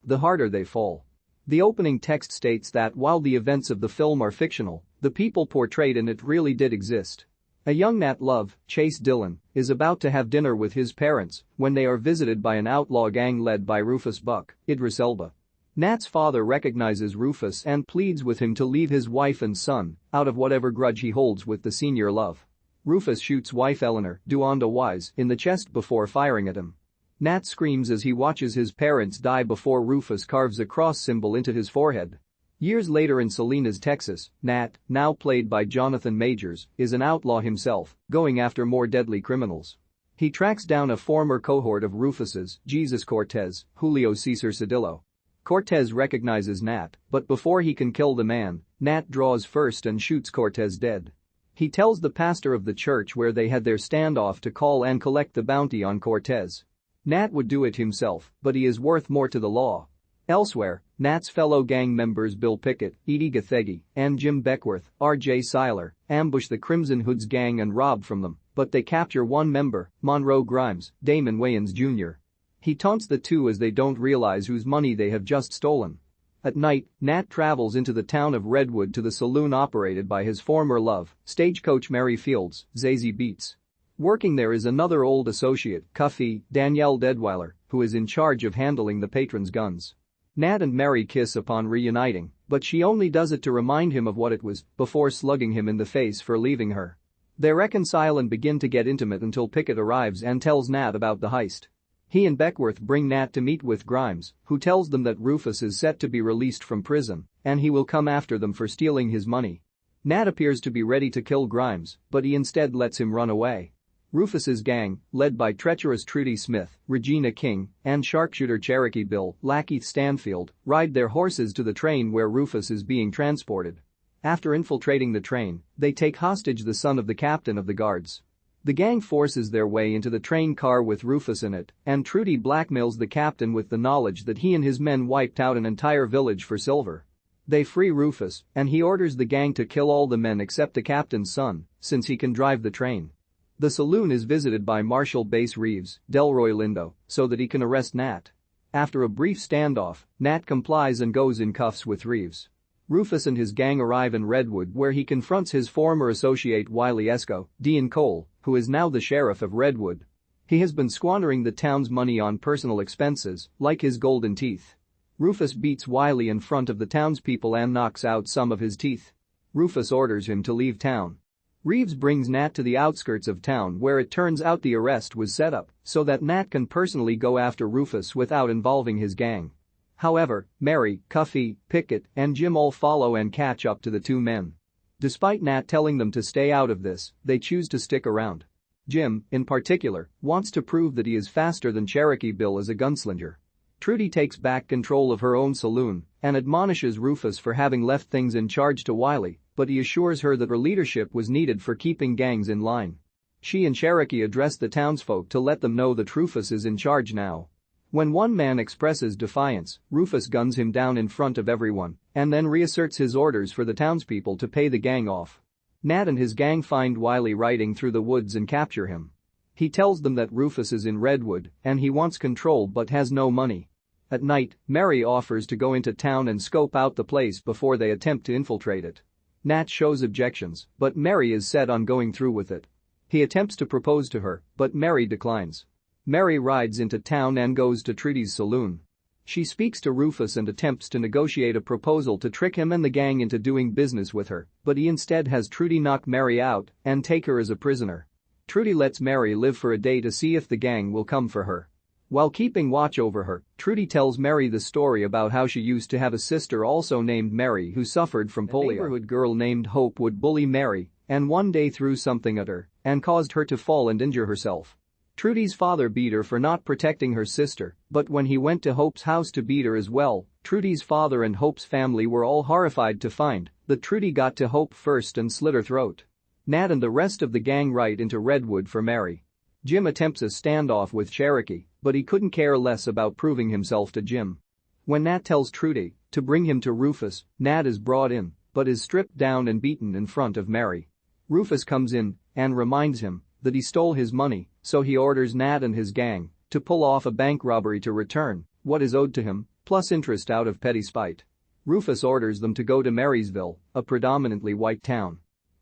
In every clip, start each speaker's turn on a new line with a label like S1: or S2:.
S1: the harder they fall. The opening text states that while the events of the film are fictional, the people portrayed in it really did exist. A young Nat Love, Chase Dillon, is about to have dinner with his parents when they are visited by an outlaw gang led by Rufus Buck, Idris Elba. Nat's father recognizes Rufus and pleads with him to leave his wife and son out of whatever grudge he holds with the senior Love. Rufus shoots wife Eleanor, Deonda Wise, in the chest before firing at him. Nat screams as he watches his parents die before Rufus carves a cross symbol into his forehead. Years later in Salinas, Texas, Nat, now played by Jonathan Majors, is an outlaw himself, going after more deadly criminals. He tracks down a former cohort of Rufus's, Jesus Cortez, Julio Cesar Cedillo. Cortez recognizes Nat, but before he can kill the man, Nat draws first and shoots Cortez dead. He tells the pastor of the church where they had their standoff to call and collect the bounty on Cortez. Nat would do it himself, but he is worth more to the law. Elsewhere, Nat's fellow gang members Bill Pickett, Edie Gathegi, and Jim Beckworth, R.J. Cyler, ambush the Crimson Hoods gang and rob from them, but they capture one member, Monroe Grimes, Damon Wayans Jr. He taunts the two as they don't realize whose money they have just stolen. At night, Nat travels into the town of Redwood to the saloon operated by his former love, stagecoach Mary Fields, Zazie Beetz. Working there is another old associate, Cuffy, Danielle Deadwyler, who is in charge of handling the patrons' guns. Nat and Mary kiss upon reuniting, but she only does it to remind him of what it was before slugging him in the face for leaving her. They reconcile and begin to get intimate until Pickett arrives and tells Nat about the heist. He and Beckworth bring Nat to meet with Grimes, who tells them that Rufus is set to be released from prison and he will come after them for stealing his money. Nat appears to be ready to kill Grimes, but he instead lets him run away. Rufus's gang, led by treacherous Trudy Smith, Regina King, and sharpshooter Cherokee Bill, Lakeith Stanfield, ride their horses to the train where Rufus is being transported. After infiltrating the train, they take hostage the son of the captain of the guards. The gang forces their way into the train car with Rufus in it, and Trudy blackmails the captain with the knowledge that he and his men wiped out an entire village for silver. They free Rufus, and he orders the gang to kill all the men except the captain's son, since he can drive the train. The saloon is visited by Marshal Bass Reeves, Delroy Lindo, so that he can arrest Nat. After a brief standoff, Nat complies and goes in cuffs with Reeves. Rufus and his gang arrive in Redwood where he confronts his former associate Wiley Esco, Deon Cole, who is now the sheriff of Redwood. He has been squandering the town's money on personal expenses, like his golden teeth. Rufus beats Wiley in front of the townspeople and knocks out some of his teeth. Rufus orders him to leave town. Reeves brings Nat to the outskirts of town where it turns out the arrest was set up so that Nat can personally go after Rufus without involving his gang. However, Mary, Cuffy, Pickett, and Jim all follow and catch up to the two men. Despite Nat telling them to stay out of this, they choose to stick around. Jim, in particular, wants to prove that he is faster than Cherokee Bill as a gunslinger. Trudy takes back control of her own saloon and admonishes Rufus for having left things in charge to Wiley, but he assures her that her leadership was needed for keeping gangs in line. She and Cherokee address the townsfolk to let them know that Rufus is in charge now. When one man expresses defiance, Rufus guns him down in front of everyone and then reasserts his orders for the townspeople to pay the gang off. Nat and his gang find Wiley riding through the woods and capture him. He tells them that Rufus is in Redwood and he wants control but has no money. At night, Mary offers to go into town and scope out the place before they attempt to infiltrate it. Nat shows objections, but Mary is set on going through with it. He attempts to propose to her, but Mary declines. Mary rides into town and goes to Trudy's saloon. She speaks to Rufus and attempts to negotiate a proposal to trick him and the gang into doing business with her, but he instead has Trudy knock Mary out and take her as a prisoner. Trudy lets Mary live for a day to see if the gang will come for her. While keeping watch over her, Trudy tells Mary the story about how she used to have a sister also named Mary who suffered from polio. A neighborhood girl named Hope would bully Mary and one day threw something at her and caused her to fall and injure herself. Trudy's father beat her for not protecting her sister, but when he went to Hope's house to beat her as well, Trudy's father and Hope's family were all horrified to find that Trudy got to Hope first and slit her throat. Nat and the rest of the gang ride into Redwood for Mary. Jim attempts a standoff with Cherokee, but he couldn't care less about proving himself to Jim. When Nat tells Trudy to bring him to Rufus, Nat is brought in, but is stripped down and beaten in front of Mary. Rufus comes in and reminds him that he stole his money, so he orders Nat and his gang to pull off a bank robbery to return what is owed to him, plus interest out of petty spite. Rufus orders them to go to Marysville, a predominantly white town.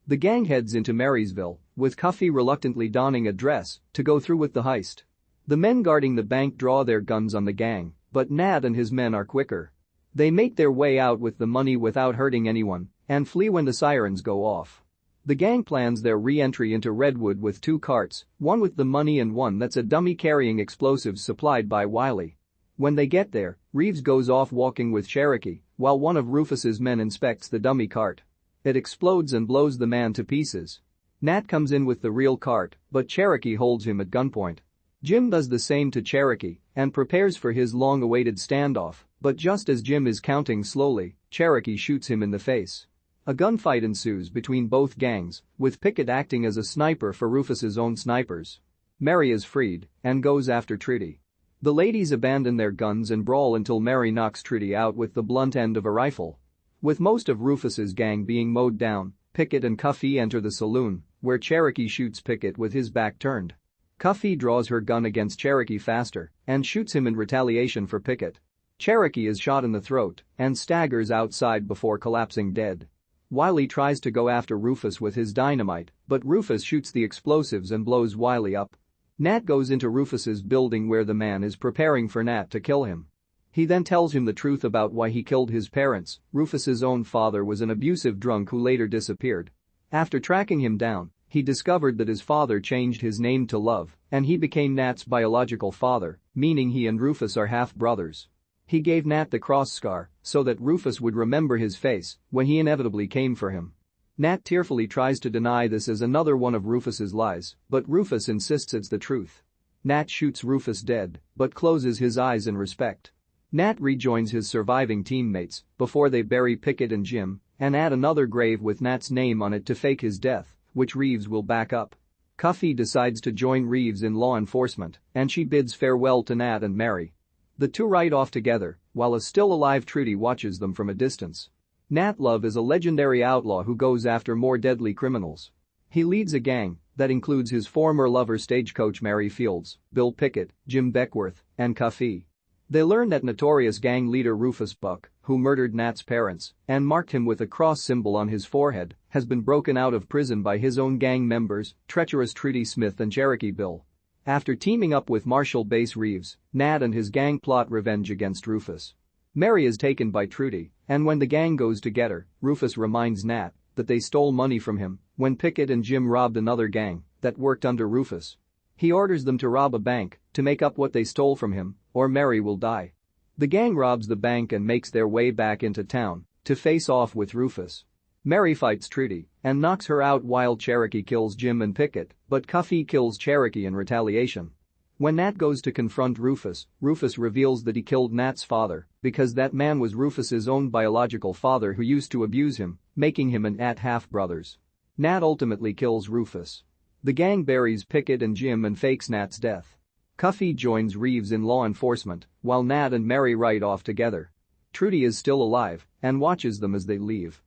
S1: The gang heads into Marysville, with Cuffy reluctantly donning a dress to go through with the heist. The men guarding the bank draw their guns on the gang, but Nat and his men are quicker. They make their way out with the money without hurting anyone and flee when the sirens go off. The gang plans their re-entry into Redwood with 2 carts, one with the money and one that's a dummy carrying explosives supplied by Wiley. When they get there, Reeves goes off walking with Cherokee, while one of Rufus's men inspects the dummy cart. It explodes and blows the man to pieces. Nat comes in with the real cart, but Cherokee holds him at gunpoint. Jim does the same to Cherokee and prepares for his long-awaited standoff, but just as Jim is counting slowly, Cherokee shoots him in the face. A gunfight ensues between both gangs, with Pickett acting as a sniper for Rufus's own snipers. Mary is freed and goes after Trudy. The ladies abandon their guns and brawl until Mary knocks Trudy out with the blunt end of a rifle. With most of Rufus's gang being mowed down, Pickett and Cuffy enter the saloon, where Cherokee shoots Pickett with his back turned. Cuffy draws her gun against Cherokee faster and shoots him in retaliation for Pickett. Cherokee is shot in the throat and staggers outside before collapsing dead. Wiley tries to go after Rufus with his dynamite, but Rufus shoots the explosives and blows Wiley up. Nat goes into Rufus's building where the man is preparing for Nat to kill him. He then tells him the truth about why he killed his parents. Rufus's own father was an abusive drunk who later disappeared. After tracking him down, he discovered that his father changed his name to Love, and he became Nat's biological father, meaning he and Rufus are half-brothers. He gave Nat the cross scar so that Rufus would remember his face when he inevitably came for him. Nat tearfully tries to deny this as another one of Rufus's lies, but Rufus insists it's the truth. Nat shoots Rufus dead, but closes his eyes in respect. Nat rejoins his surviving teammates before they bury Pickett and Jim and add another grave with Nat's name on it to fake his death, which Reeves will back up. Cuffy decides to join Reeves in law enforcement, and she bids farewell to Nat and Mary. The two ride off together, while a still-alive Trudy watches them from a distance. Nat Love is a legendary outlaw who goes after more deadly criminals. He leads a gang that includes his former lover Stagecoach Mary Fields, Bill Pickett, Jim Beckworth, and Cuffy. They learn that notorious gang leader Rufus Buck, who murdered Nat's parents and marked him with a cross symbol on his forehead, has been broken out of prison by his own gang members, treacherous Trudy Smith and Cherokee Bill. After teaming up with Marshal Bass Reeves, Nat and his gang plot revenge against Rufus. Mary is taken by Trudy, and when the gang goes to get her, Rufus reminds Nat that they stole money from him when Pickett and Jim robbed another gang that worked under Rufus. He orders them to rob a bank to make up what they stole from him, or Mary will die. The gang robs the bank and makes their way back into town to face off with Rufus. Mary fights Trudy and knocks her out while Cherokee kills Jim and Pickett, but Cuffy kills Cherokee in retaliation. When Nat goes to confront Rufus, Rufus reveals that he killed Nat's father because that man was Rufus's own biological father who used to abuse him, making him and Nat half-brothers. Nat ultimately kills Rufus. The gang buries Pickett and Jim and fakes Nat's death. Cuffy joins Reeves in law enforcement, while Nat and Mary ride off together. Trudy is still alive and watches them as they leave.